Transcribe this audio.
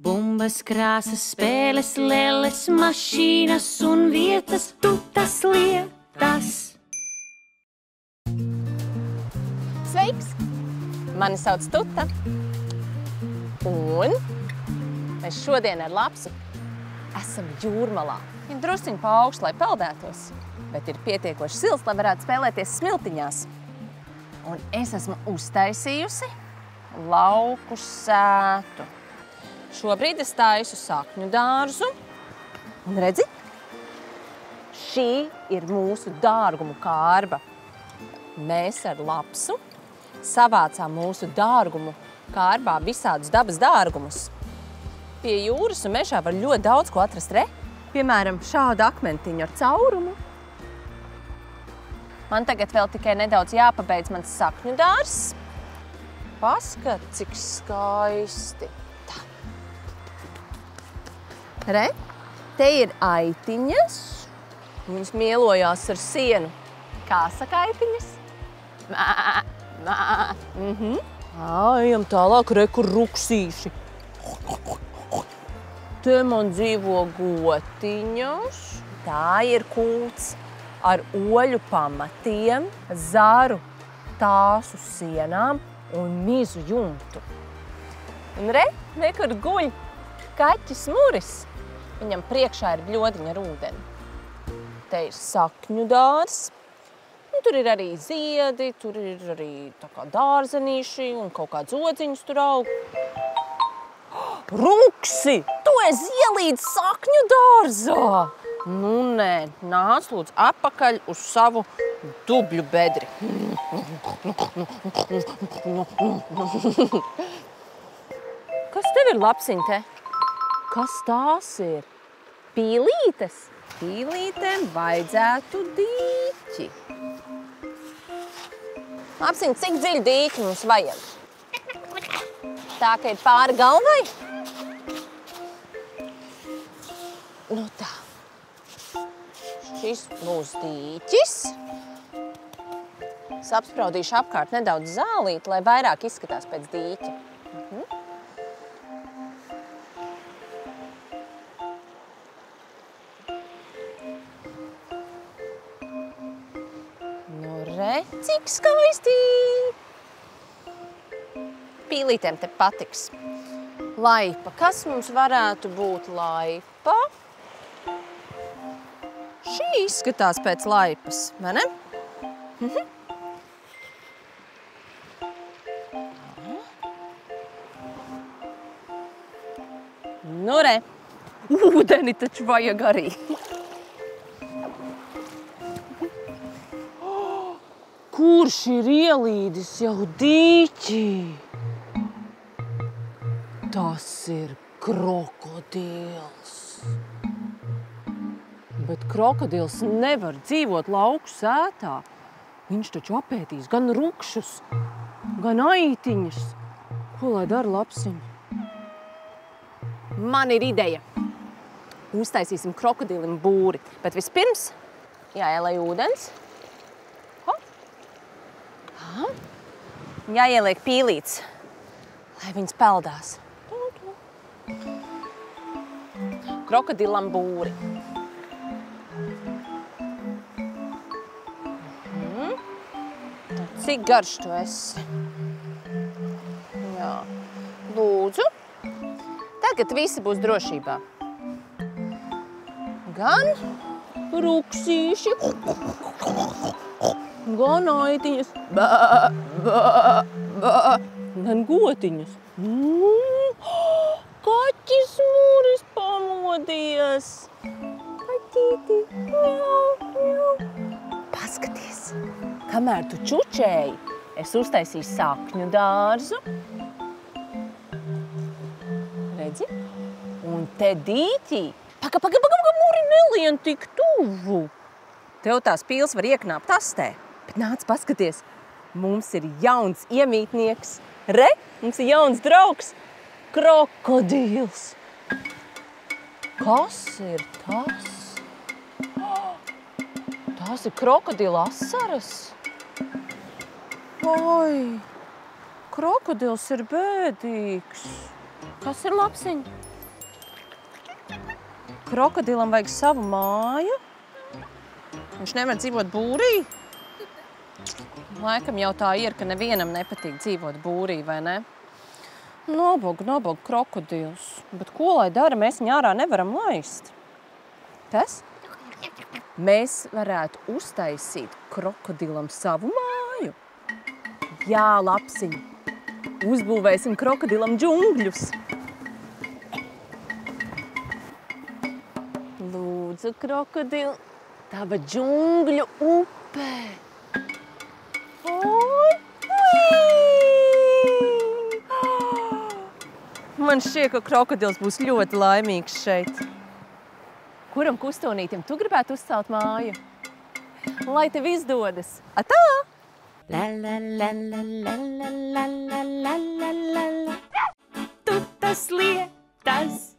Bumbas, krāsas, spēles, lelles, mašīnas un vietas, tutas lietas. Sveiks! Mani sauc Tuta. Un mēs šodien ar Lapsu esam jūrmalā. Ir drusciņi pa augstu, lai peldētos, bet ir pietiekoši sils, lai varētu spēlēties smiltiņās. Un es esmu uztaisījusi lauku sētu. Šobrīd es taisu sakņu dārzu. Un redzi, šī ir mūsu dārgumu kārba. Mēs ar Lapsu savācām mūsu dārgumu kārbā visādus dabas dārgumus. Pie jūras un mežā var ļoti daudz ko atrast, re? Piemēram, šādu akmentiņu ar caurumu. Man tagad vēl tikai nedaudz jāpabeidz mans sakņu dārzs. Paskat, cik skaisti. Tā. Re, te ir aitiņas. Viņas mielojās ar sienu. Kā saka aitiņas? Ejam tālāk, re, kur ruksīši. Te man dzīvo gotiņas. Tā ir kūts ar oļu pamatiem, zaru tāsu sienām un mizu jumtu. Un re, kur guļ kaķis Muris. Viņam priekšā ir bļodiņa ar ūdeni. Te ir sakņu dārzs. Tur ir arī ziedi, tur ir arī tā kā dārzenīši un kaut kāds odziņus tur aug. Ruksi! Tu esi ielīdz sakņu dārzā! Nu nē, nāc lūdzu atpakaļ uz savu dubļu bedri. Kas tev ir, Lapsiņ, te? Kas tās ir? Pīlītes? Pīlītēm vajadzētu dīķi. Lapsiņ, cik dziļu dīķi mums vajag? Tā, ka ir pāri galvai? Nu tā. Šis būs dīķis. Es apspraudīšu apkārt nedaudz zālīt, lai vairāk izskatās pēc dīķa. Nu re, cik skaisti! Pīlītēm te patiks. Laipa. Kas mums varētu būt laipa? Šī izskatās pēc laipas, vai ne? Nu re, ūdeni taču vajag arī. Kurš ir ielīdis jau dīķī? Tas ir krokodils. Bet krokodils nevar dzīvot lauku sētā. Viņš taču apētīs gan rukšus, gan aitiņas. Ko lai dara, Lapsiņ? Man ir ideja. Uztaisīsim krokodilim būri. Bet vispirms jāielej ūdens. Jāieliek pīlītes, lai viņas peldās. Krokodilam būri. Cik garš tu esi? Jā. Lūdzu. Tagad visi būs drošībā. Gan ruksīši, gan aitiņas, gan gotiņas. Kaķis Muris pamodies. Kaķīti. Paskaties, kamēr tu čučēji, es uztaisīju sakņu dārzu. Redzi? Un te dīķī. Paka, Muri, nelien tik tuvu. Tev tās pīles var ieknāpt astē. Bet nāc paskaties, mums ir jauns iemītnieks. Re, mums ir jauns draugs. Krokodils. Kas ir tas? Tās ir krokodila asaras. Oi, Krokodils ir bēdīgs. Kas ir lapsiņ? Krokodilam vajag savu māju? Viņš nevar dzīvot būrī? Laikam jau tā ir, ka nevienam nepatīk dzīvot būrī, vai ne? Nabaga krokodils. Bet ko lai dara? Mēs viņu ārā nevaram laist. Kas? Mēs varētu uztaisīt krokodilam savu māju. Jā, lapsiņ. Uzbūvēsim krokodilam džungļus. Lūdzu, krokodil, tava džungļu upe. Man šķiet, ka krokodils būs ļoti laimīgs šeit. Kuram kustonītim tu gribētu uzcelt māju? Lai tev izdodas! Atā! La la la la la la la la la la la. Tu tas lietas